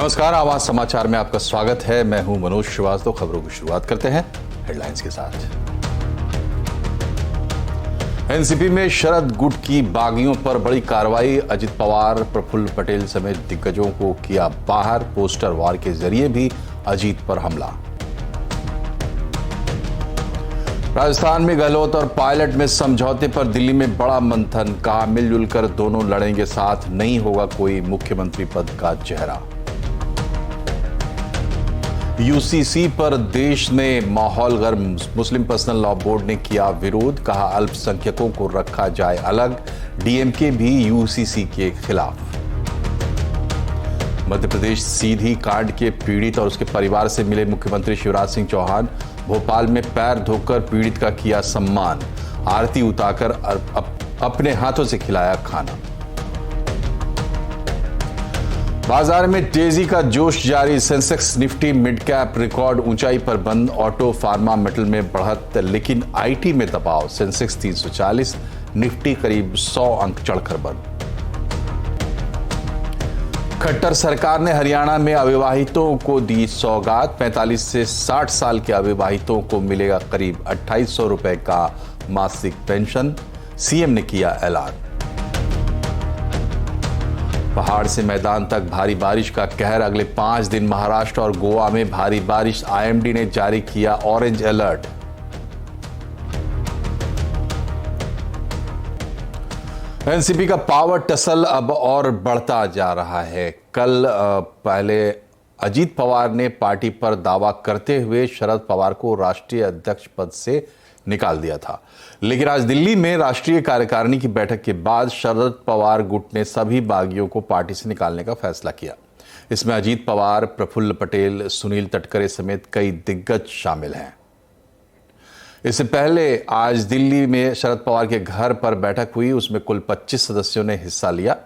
नमस्कार, आवाज समाचार में आपका स्वागत है। मैं हूं मनोज श्रीवास्तव। खबरों की शुरुआत करते हैं हेडलाइंस के साथ। एनसीपी में शरद गुट की बागियों पर बड़ी कार्रवाई। अजित पवार, प्रफुल्ल पटेल समेत दिग्गजों को किया बाहर। पोस्टर वार के जरिए भी अजीत पर हमला। राजस्थान में गहलोत और पायलट में समझौते पर दिल्ली में बड़ा मंथन। कहा मिलजुल कर दोनों लड़ेंगे साथ, नहीं होगा कोई मुख्यमंत्री पद का चेहरा। यूसीसी पर देश में माहौल गर्म। मुस्लिम पर्सनल लॉ बोर्ड ने किया विरोध। कहा अल्पसंख्यकों को रखा जाए अलग। डीएमके भी यूसीसी के खिलाफ। मध्य प्रदेश सीधी कांड के पीड़ित और उसके परिवार से मिले मुख्यमंत्री शिवराज सिंह चौहान। भोपाल में पैर धोकर पीड़ित का किया सम्मान। आरती उतारकर अपने हाथों से खिलाया खाना। बाजार में तेजी का जोश जारी। Sensex Nifty mid cap record ऊंचाई पर बंद। ऑटो, फार्मा, मेटल में बढ़त, लेकिन आईटी में दबाव। सेंसेक्स 340, निफ्टी करीब 100 अंक चढ़कर बंद। खट्टर सरकार ने हरियाणा में अविवाहितों को दी सौगात। 45 से 60 साल के अविवाहितों को मिलेगा करीब 2800 रुपए का मासिक पेंशन। सीएम ने किया ऐलान। पहाड़ से मैदान तक भारी बारिश का कहर। अगले 5 दिन महाराष्ट्र और गोवा में भारी बारिश। आईएमडी ने जारी किया ऑरेंज अलर्ट। एनसीपी का पावर टसल अब और बढ़ता जा रहा है। कल पहले अजीत पवार ने पार्टी पर दावा करते हुए शरद पवार को राष्ट्रीय अध्यक्ष पद से निकाल दिया था, लेकिन आज दिल्ली में राष्ट्रीय कार्यकारिणी की बैठक के बाद शरद पवार गुट ने सभी बागियों को पार्टी से निकालने का फैसला किया। इसमें अजीत पवार, प्रफुल्ल पटेल, सुनील तटकरे समेत कई दिग्गज शामिल हैं। इससे पहले आज दिल्ली में शरद पवार के घर पर बैठक हुई। उसमें कुल 25 सदस्यों ने हिस्सा लिया।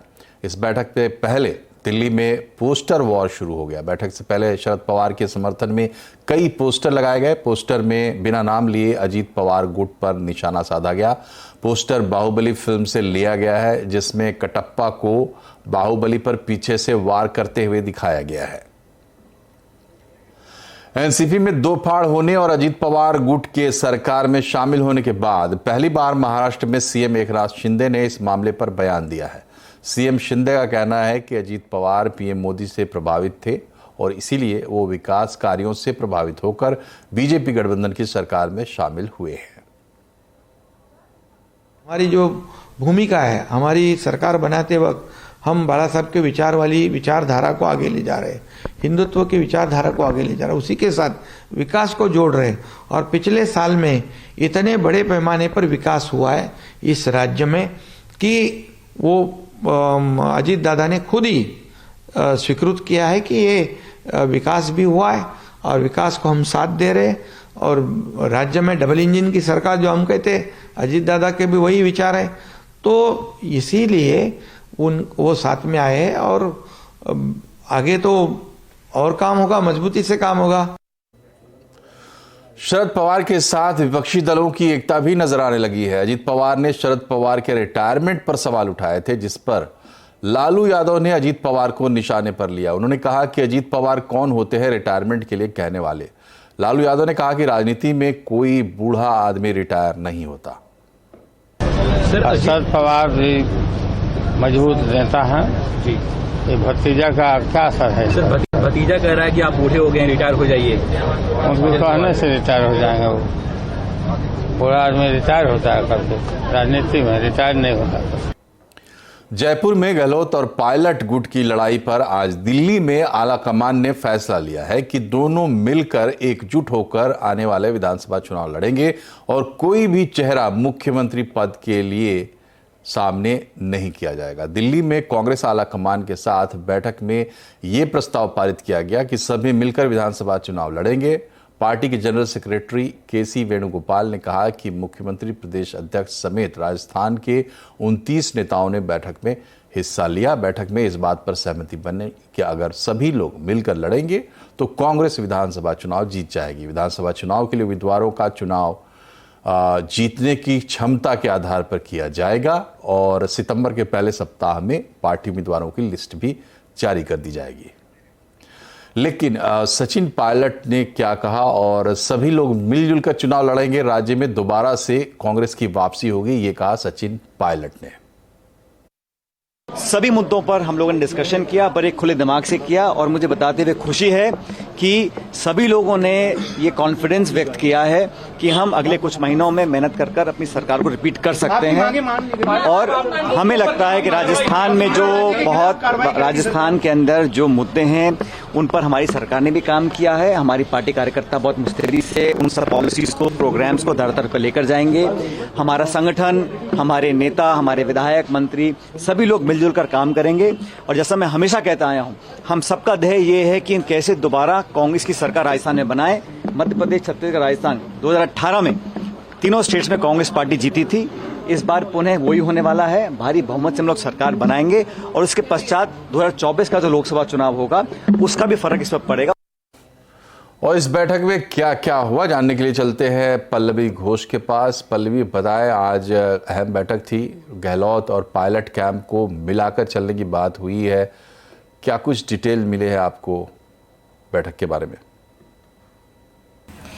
इस बैठक से पहले दिल्ली में पोस्टर वॉर शुरू हो गया। बैठक से पहले शरद पवार के समर्थन में कई पोस्टर लगाए गए। पोस्टर में बिना नाम लिए अजीत पवार गुट पर निशाना साधा गया। पोस्टर बाहुबली फिल्म से लिया गया है, जिसमें कटप्पा को बाहुबली पर पीछे से वार करते हुए दिखाया गया है। एनसीपी में दो फाड़ होने और अजीत पवार गुट के सरकार में शामिल होने के बाद पहली बार महाराष्ट्र में सीएम एकनाथ शिंदे ने इस मामले पर बयान दिया है। सीएम शिंदे का कहना है कि अजीत पवार पीएम मोदी से प्रभावित थे और इसीलिए वो विकास कार्यों से प्रभावित होकर बीजेपी गठबंधन की सरकार में शामिल हुए हैं। हमारी जो भूमिका है, हमारी सरकार बनाते वक्त हम बाला साहब के विचार वाली विचारधारा को आगे ले जा रहे हैं, हिंदुत्व की विचारधारा को आगे ले जा रहे हैं, उसी के साथ विकास को जोड़ रहे हैं। और पिछले साल में इतने बड़े पैमाने पर विकास हुआ है इस राज्य में कि वो अजीत दादा ने खुद ही स्वीकृत किया है कि ये विकास भी हुआ है और विकास को हम साथ दे रहे हैं। और राज्य में डबल इंजन की सरकार जो हम कहते हैं, अजीत दादा के भी वही विचार है। तो इसीलिए वो साथ में आए हैं और आगे तो और काम होगा, मजबूती से काम होगा। शरद पवार के साथ विपक्षी दलों की एकता भी नजर आने लगी है। अजीत पवार ने शरद पवार के रिटायरमेंट पर सवाल उठाए थे, जिस पर लालू यादव ने अजीत पवार को निशाने पर लिया। उन्होंने कहा कि अजीत पवार कौन होते हैं रिटायरमेंट के लिए कहने वाले। लालू यादव ने कहा कि राजनीति में कोई बूढ़ा आदमी रिटायर नहीं होता। शरद पवार भी मजबूत नेता है जी। ये भतीजा का क्या असर है? सर, भतीजा कह रहा है कि आप बूढ़े हो गए, रिटायर हो जाइए। उनको कहने से रिटायर हो जाएंगे। वो बूढ़ा आदमी रिटायर होता है करके, राजनीति में रिटायर नहीं होता। जयपुर में गहलोत और पायलट गुट की लड़ाई पर आज दिल्ली में आला कमान ने फैसला लिया है कि दोनों मिलकर एकजुट होकर आने वाले विधानसभा चुनाव लड़ेंगे और कोई भी चेहरा मुख्यमंत्री पद के लिए सामने नहीं किया जाएगा। दिल्ली में कांग्रेस आला कमान के साथ बैठक में यह प्रस्ताव पारित किया गया कि सभी मिलकर विधानसभा चुनाव लड़ेंगे। पार्टी के जनरल सेक्रेटरी केसी वेणुगोपाल ने कहा कि मुख्यमंत्री, प्रदेश अध्यक्ष समेत राजस्थान के 29 नेताओं ने बैठक में हिस्सा लिया। बैठक में इस बात पर सहमति बनी कि अगर सभी लोग मिलकर लड़ेंगे तो कांग्रेस विधानसभा चुनाव जीत जाएगी। विधानसभा चुनाव के लिए उम्मीदवारों का चुनाव जीतने की क्षमता के आधार पर किया जाएगा और सितंबर के पहले सप्ताह में पार्टी उम्मीदवारों की लिस्ट भी जारी कर दी जाएगी। लेकिन सचिन पायलट ने क्या कहा और सभी लोग मिलजुल कर चुनाव लड़ेंगे, राज्य में दोबारा से कांग्रेस की वापसी होगी, ये कहा सचिन पायलट ने। सभी मुद्दों पर हम लोगों ने डिस्कशन किया, बड़े खुले दिमाग से किया और मुझे बताते हुए खुशी है कि सभी लोगों ने ये कॉन्फिडेंस व्यक्त किया है कि हम अगले कुछ महीनों में मेहनत कर कर अपनी सरकार को रिपीट कर सकते हैं। और हमें लगता है कि राजस्थान में राजस्थान के अंदर जो मुद्दे हैं उन पर हमारी सरकार ने भी काम किया है। हमारी पार्टी कार्यकर्ता बहुत मुस्तैदी से उन सब पॉलिसीज को, प्रोग्राम्स को धर पर लेकर जाएंगे। हमारा संगठन, हमारे नेता, हमारे विधायक, मंत्री सभी लोग मिलजुल कर काम करेंगे। और जैसा मैं हमेशा कहता आया हूं, हम सबका ध्येय ये है कि कैसे दोबारा कांग्रेस की सरकार राजस्थान में बनाए। मध्य प्रदेश, छत्तीसगढ़, राजस्थान 2018 में तीनों स्टेट्स में कांग्रेस पार्टी जीती थी। इस बार पुनः वही होने वाला है, भारी बहुमत से हम लोग सरकार बनाएंगे और उसके पश्चात 2024 का जो लोकसभा चुनाव होगा उसका भी फर्क इस वक्त पड़ेगा। और इस बैठक में क्या क्या हुआ जानने के लिए चलते हैं पल्लवी घोष के पास। पल्लवी, बताएं, आज अहम बैठक थी, गहलोत और पायलट कैंप को मिलाकर चलने की बात हुई है, क्या कुछ डिटेल मिले हैं आपको बैठक के बारे में?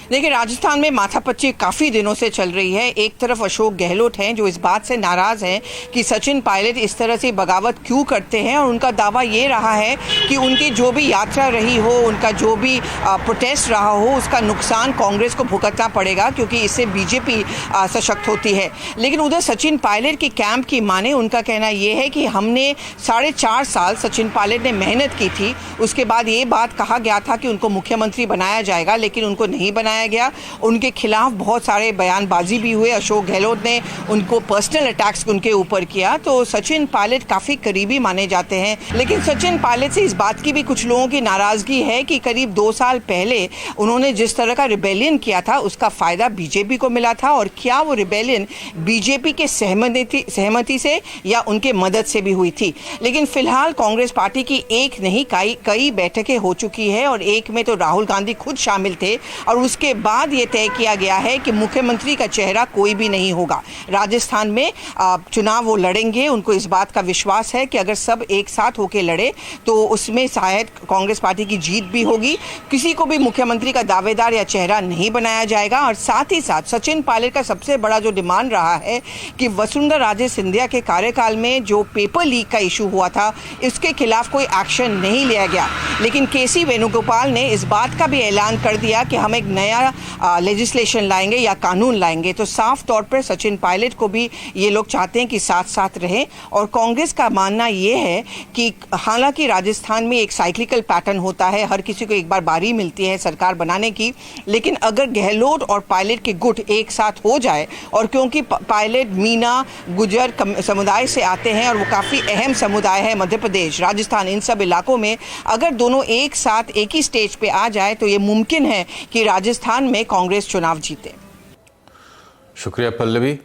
देखिए, राजस्थान में माथापच्ची काफ़ी दिनों से चल रही है। एक तरफ अशोक गहलोत हैं जो इस बात से नाराज़ हैं कि सचिन पायलट इस तरह से बगावत क्यों करते हैं, और उनका दावा ये रहा है कि उनकी जो भी यात्रा रही हो, उनका जो भी प्रोटेस्ट रहा हो, उसका नुकसान कांग्रेस को भुगतना पड़ेगा क्योंकि इससे बीजेपी सशक्त होती है। लेकिन उधर सचिन पायलट की कैंप की माने उनका कहना ये है कि हमने 4.5 साल सचिन पायलट ने मेहनत की थी, उसके बाद ये बात कहा गया था कि उनको मुख्यमंत्री बनाया जाएगा, लेकिन उनको नहीं बनाया गया। उनके खिलाफ बहुत सारे बयानबाजी भी हुए। अशोक गहलोत ने उनको पर्सनल अटैक्स उनके ऊपर किया। तो सचिन पायलट काफ़ी करीबी माने जाते हैं। लेकिन सचिन पायलट से इस बात की भी कुछ लोगों की नाराज़गी है कि करीब 2 साल पहले उन्होंने जिस तरह का रिबेलियन किया था उसका फ़ायदा बीजेपी को मिला था, और क्या वो रिबेलियन बीजेपी के सहमति से या उनके मदद से भी हुई थी। लेकिन फिलहाल कांग्रेस पार्टी की एक नहीं कई बैठकें हो चुकी है और एक में तो राहुल गांधी खुद शामिल थे, और उसके बाद ये तय किया गया है कि मुख्यमंत्री का चेहरा कोई भी नहीं होगा। राजस्थान में चुनाव वो लड़ेंगे। उनको इस बात का विश्वास है कि अगर सब एक साथ होकर लड़े तो उसमें शायद कांग्रेस पार्टी की जीत भी होगी। किसी को भी मुख्यमंत्री का दावेदार या चेहरा नहीं बनाया जाएगा। और साथ ही साथ सचिन पायलट का सबसे बड़ा जो डिमांड रहा है कि वसुंधरा राजे सिंधिया के कार्यकाल में जो पेपर लीक का इशू हुआ था, इसके खिलाफ कोई एक्शन नहीं लिया गया। लेकिन केसी वेणुगोपाल ने इस बात का भी ऐलान कर दिया कि हम एक नया लेजिस्लेशन लाएंगे या कानून लाएंगे। तो साफ तौर पर सचिन पायलट को भी ये लोग चाहते हैं कि साथ साथ रहें। और कांग्रेस का मानना ये है कि हालांकि राजस्थान में एक साइक्लिकल पैटर्न होता है, हर किसी को एक बार बारी मिलती है सरकार बनाने की, लेकिन अगर गहलोत और पायलट के गुट एक साथ हो जाए, और क्योंकि पायलट मीना गुजर समुदाय से आते हैं और वो काफ़ी अहम समुदाय है मध्य प्रदेश, राजस्थान, इन सब इलाकों में, अगर दोनों एक साथ एक ही स्टेज पे आ जाए तो ये मुमकिन है कि राजस्थान में कांग्रेस चुनाव जीते। शुक्रिया पल्लवी।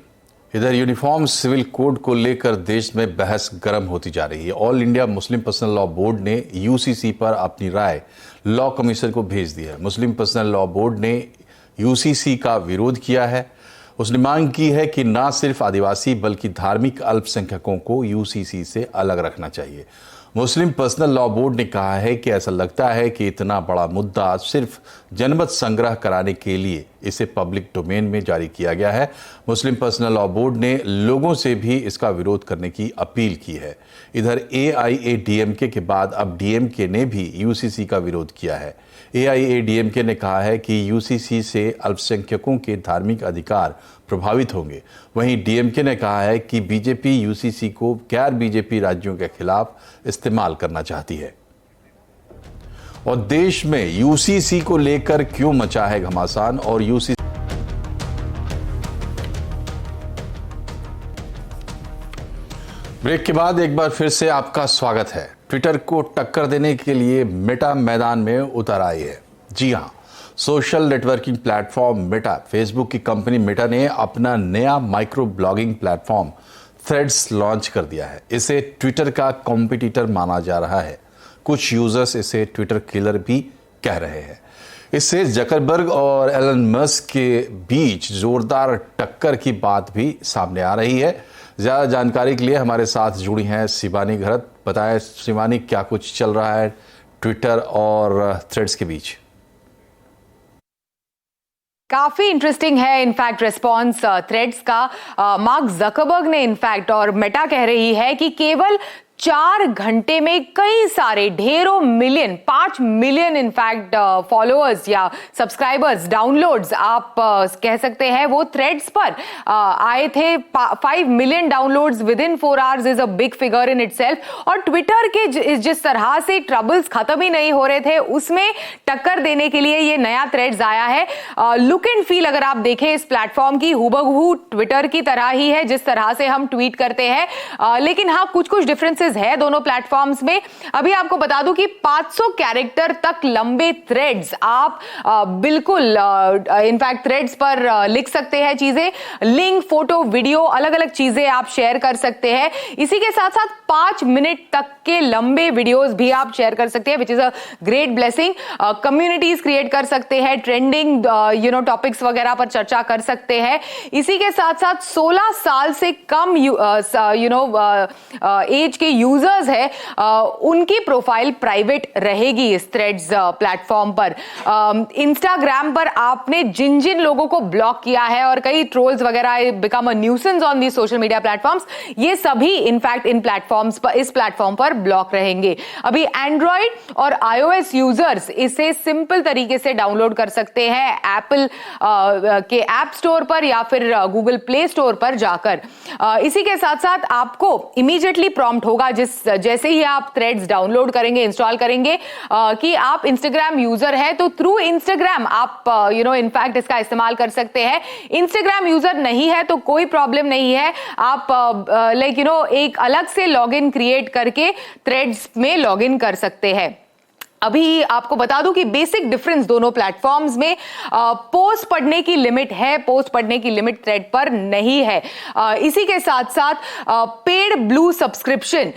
इधर यूनिफॉर्म सिविल कोड को लेकर देश में बहस गर्म होती जा रही है। All India Muslim personal law board ने यूसीसी पर अपनी राय लॉ कमीशन को भेज दी है। मुस्लिम पर्सनल लॉ बोर्ड ने यूसीसी का विरोध किया है। उसने मांग की है कि न सिर्फ आदिवासी बल्कि धार्मिक अल्पसंख्यकों को यूसीसी से अलग रखना चाहिए। मुस्लिम पर्सनल लॉ बोर्ड ने कहा है कि ऐसा लगता है कि इतना बड़ा मुद्दा सिर्फ जनमत संग्रह कराने के लिए इसे पब्लिक डोमेन में जारी किया गया है। मुस्लिम पर्सनल लॉ बोर्ड ने लोगों से भी इसका विरोध करने की अपील की है। इधर एआईएडीएमके के बाद अब डीएमके ने भी यूसीसी का विरोध किया है। एआईएडीएमके ने कहा है कि यूसीसी से अल्पसंख्यकों के धार्मिक अधिकार प्रभावित होंगे। वहीं डीएमके ने कहा है कि बीजेपी यूसीसी को गैर बीजेपी राज्यों के खिलाफ इस्तेमाल करना चाहती है। और देश में यूसीसी को लेकर क्यों मचा है घमासान, और यूसीसी ब्रेक के बाद एक बार फिर से आपका स्वागत है। ट्विटर को टक्कर देने के लिए मेटा मैदान में उतर आई है। जी हां, social networking platform Meta, Facebook की कंपनी मेटा ने अपना नया micro blogging platform threads launch कर दिया है। इसे ट्विटर का कॉम्पिटिटर माना जा रहा है। कुछ यूजर्स इसे ट्विटर किलर भी कह रहे हैं। इससे जकरबर्ग और एलन मस्क के बीच जोरदार टक्कर की बात भी सामने आ रही है। ज़्यादा जानकारी के लिए हमारे साथ जुड़ी हैं शिवानी घरत। बताएं शिवानी, क्या कुछ चल रहा है ट्विटर और थ्रेड्स के बीच? काफी इंटरेस्टिंग है इनफैक्ट रिस्पॉन्स थ्रेड्स का। मार्क जकरबर्ग ने इनफैक्ट और मेटा कह रही है कि केवल 4 घंटे में कई सारे ढेरों मिलियन 5 मिलियन इनफैक्ट फॉलोअर्स या सब्सक्राइबर्स डाउनलोड्स आप कह सकते हैं वो थ्रेड्स पर आए थे। 5 million downloads with in 4 hours is a big figure in itself. और ट्विटर के जिस तरह से ट्रबल्स खत्म ही नहीं हो रहे थे उसमें टक्कर देने के लिए ये नया थ्रेड्स आया है। लुक एंड फील अगर आप देखें इस प्लेटफॉर्म की हूबहू ट्विटर की तरह ही है जिस तरह से हम ट्वीट करते हैं, लेकिन हाँ कुछ डिफरेंसेस है दोनों प्लेटफॉर्म्स में। अभी आपको बता दूं कि 500 कैरेक्टर तक लंबे थ्रेड्स आप बिल्कुल इनफैक्ट थ्रेड्स पर लिख सकते हैं चीजें, लिंक, फोटो, वीडियो, अलग अलग चीजें आप शेयर कर सकते हैं। इसी के साथ साथ 5 मिनट तक के लंबे वीडियोस भी आप शेयर कर सकते हैं, which is a great blessing. Communities create कर सकते हैं, ट्रेंडिंग टॉपिक्स वगैरह पर चर्चा कर सकते हैं। इसी के साथ साथ 16 साल से कम एज के यूजर्स है उनकी प्रोफाइल प्राइवेट रहेगी इस थ्रेड्स प्लेटफॉर्म पर। इंस्टाग्राम पर आपने जिन जिन लोगों को ब्लॉक किया है और कई ट्रोल्स वगैरह become a nuisance on the social media platforms, ये सभी इनफैक्ट इन प्लेटफॉर्म्स पर इस प्लेटफॉर्म पर ब्लॉक रहेंगे। अभी एंड्रॉइड और iOS यूजर्स इसे सिंपल तरीके से डाउनलोड कर सकते हैं एप्पल के ऐप स्टोर पर या फिर गूगल प्ले स्टोर पर जाकर। इसी के साथ साथ आपको इमीडिएटली प्रॉम्प्ट होगा जैसे ही आप थ्रेड्स डाउनलोड करेंगे, इंस्टॉल करेंगे कि आप इंस्टाग्राम यूजर है तो थ्रू इंस्टाग्राम आप इनफैक्ट इसका इस्तेमाल कर सकते हैं। इंस्टाग्राम यूजर नहीं है तो कोई प्रॉब्लम नहीं है, आप एक अलग से लॉगिन क्रिएट करके थ्रेड्स में लॉगिन कर सकते हैं। अभी आपको बता दूं कि बेसिक डिफरेंस दोनों प्लेटफॉर्म्स में पोस्ट पढ़ने की लिमिट है, पोस्ट पढ़ने की लिमिट थ्रेड पर नहीं है। इसी के साथ साथ पेड ब्लू सब्सक्रिप्शन,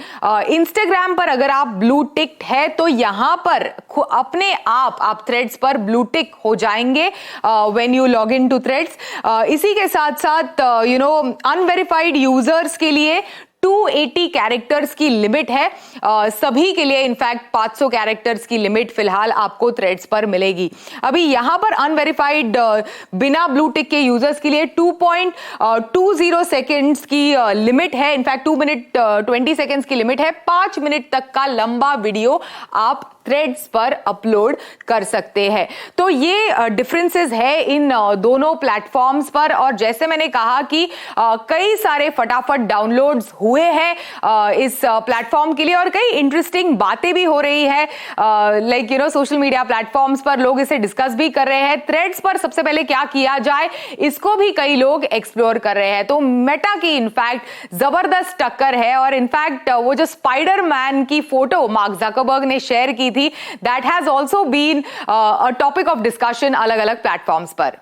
इंस्टाग्राम पर अगर आप ब्लू टिक्ड है तो यहां पर अपने आप थ्रेड्स पर ब्लू टिक हो जाएंगे when you log in to Threads. इसी के साथ साथ अनवेरिफाइड यूजर्स के लिए 280 कैरेक्टर्स की लिमिट है, सभी के लिए इनफैक्ट 500 कैरेक्टर्स की लिमिट फिलहाल आपको थ्रेड्स पर मिलेगी। अभी यहां पर अनवेरिफाइड बिना ब्लू टिक के यूजर्स के लिए 2.20 सेकेंड्स की लिमिट है, इनफैक्ट 2 मिनट 20 सेकेंड्स की लिमिट है। 5 मिनट तक का लंबा वीडियो आप थ्रेड्स पर अपलोड कर सकते हैं। तो ये डिफरेंसेस है इन दोनों प्लेटफॉर्म्स पर। और जैसे मैंने कहा कि कई सारे फटाफट डाउनलोड्स हुए हैं इस प्लेटफॉर्म के लिए और कई इंटरेस्टिंग बातें भी हो रही है, सोशल मीडिया प्लेटफॉर्म्स पर लोग इसे डिस्कस भी कर रहे हैं। थ्रेड्स पर सबसे पहले क्या किया जाए इसको भी कई लोग एक्सप्लोर कर रहे हैं। तो मेटा की इनफैक्ट जबरदस्त टक्कर है और इनफैक्ट वो जो स्पाइडरमैन की फोटो मार्क जकरबर्ग ने शेयर की थी, that has also been a topic of discussion अलग अलग प्लेटफॉर्म्स पर।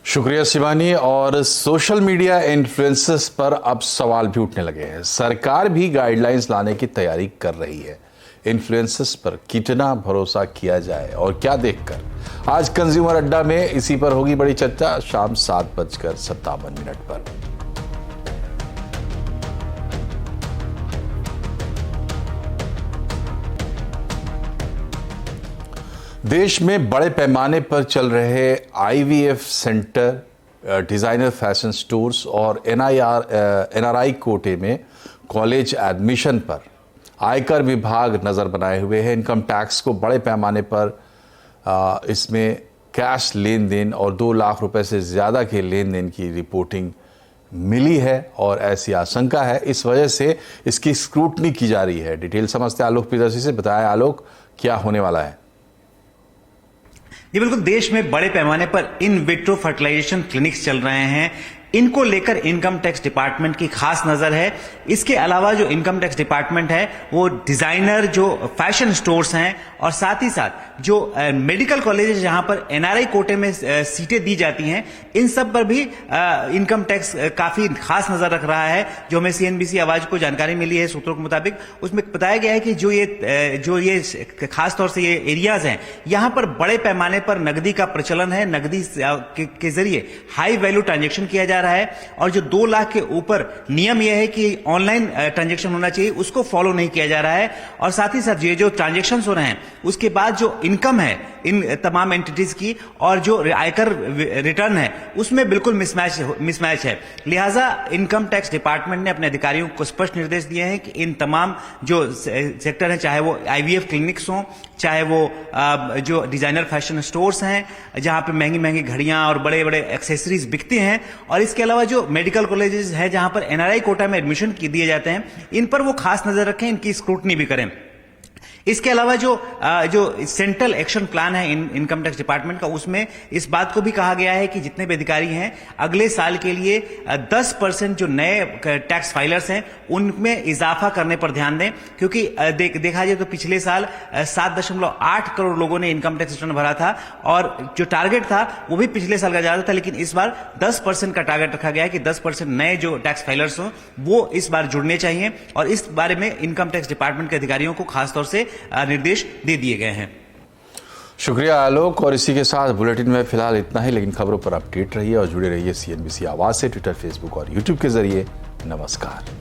शुक्रिया शिवानी। और सोशल मीडिया इन्फ्लुएंसर्स पर अब सवाल भी उठने लगे हैं। सरकार भी गाइडलाइंस लाने की तैयारी कर रही है। इन्फ्लुएंसर्स पर कितना भरोसा किया जाए और क्या देखकर, आज कंज्यूमर अड्डा में इसी पर होगी बड़ी चर्चा शाम 7:57 पर। देश में बड़े पैमाने पर चल रहे IVF centre, designer fashion stores और NRI कोटे में कॉलेज एडमिशन पर आयकर विभाग नज़र बनाए हुए है। इनकम टैक्स को बड़े पैमाने पर इसमें कैश लेन देन और 2 लाख रुपए से ज़्यादा के लेन देन की रिपोर्टिंग मिली है और ऐसी आशंका है, इस वजह से इसकी स्क्रूटनी की जा रही है। डिटेल समझते आलोक प्रियदर्शी से। बताएं आलोक, क्या होने वाला है? ये बिल्कुल देश में बड़े पैमाने पर इन विट्रो फर्टिलाइजेशन क्लिनिक्स चल रहे हैं। इनको लेकर इनकम टैक्स डिपार्टमेंट की खास नजर है। इसके अलावा जो इनकम टैक्स डिपार्टमेंट है वो डिजाइनर जो फैशन स्टोर्स हैं और साथ ही साथ जो मेडिकल कॉलेजेस जहां पर NRI कोटे में सीटें दी जाती हैं, इन सब पर भी इनकम टैक्स काफी खास नजर रख रहा है। जो हमें CNBC आवाज को जानकारी मिली है सूत्रों के मुताबिक, उसमें बताया गया है कि जो ये खास तौर से ये एरियाज हैं, यहां पर बड़े पैमाने पर नकदी का प्रचलन है। नकदी के जरिए हाई वैल्यू ट्रांजेक्शन किया जा जा रहा है, और जो 2 लाख के ऊपर नियम यह है कि ऑनलाइन ट्रांजैक्शन होना चाहिए, उसको फॉलो नहीं किया जा रहा है। और साथ ही साथ ये जो ट्रांजैक्शन हो रहे हैं उसके बाद जो इनकम है इन तमाम एंटिटीज की और जो आयकर रिटर्न है उसमें बिल्कुल मिसमैच है। लिहाजा इनकम टैक्स डिपार्टमेंट ने अपने अधिकारियों को स्पष्ट निर्देश दिए हैं कि इन तमाम जो सेक्टर हैं, चाहे वो IVF क्लिनिक्स हों, चाहे वो जो डिजाइनर फैशन स्टोर्स हैं जहां पे महंगी महंगी घड़ियां और बड़े बड़े एक्सेसरीज बिकते हैं, और इसके अलावा जो मेडिकल कॉलेजेस हैं जहां पर NRI कोटा में एडमिशन दिए जाते हैं, इन पर वो खास नजर रखें, इनकी स्क्रूटनी भी करें। इसके अलावा जो सेंट्रल एक्शन प्लान है इनकम टैक्स डिपार्टमेंट का, उसमें इस बात को भी कहा गया है कि जितने भी अधिकारी हैं अगले साल के लिए 10% जो नए टैक्स फाइलर्स हैं उनमें इजाफा करने पर ध्यान दें, क्योंकि देखा जाए तो पिछले साल 7.8 करोड़ लोगों ने इनकम टैक्स रिटर्न भरा था, और जो टारगेट था वो भी पिछले साल का ज्यादा था, लेकिन इस बार 10% का टारगेट रखा गया है कि 10% नए जो टैक्स फाइलर्स हों वो इस बार जुड़ने चाहिए, और इस बारे में इनकम टैक्स डिपार्टमेंट के अधिकारियों को खासतौर से निर्देश दे दिए गए हैं। शुक्रिया आलोक, और इसी के साथ बुलेटिन में फिलहाल इतना ही, लेकिन खबरों पर अपडेट रहिए और जुड़े रहिए CNBC आवाज से ट्विटर, फेसबुक और YouTube के जरिए। नमस्कार।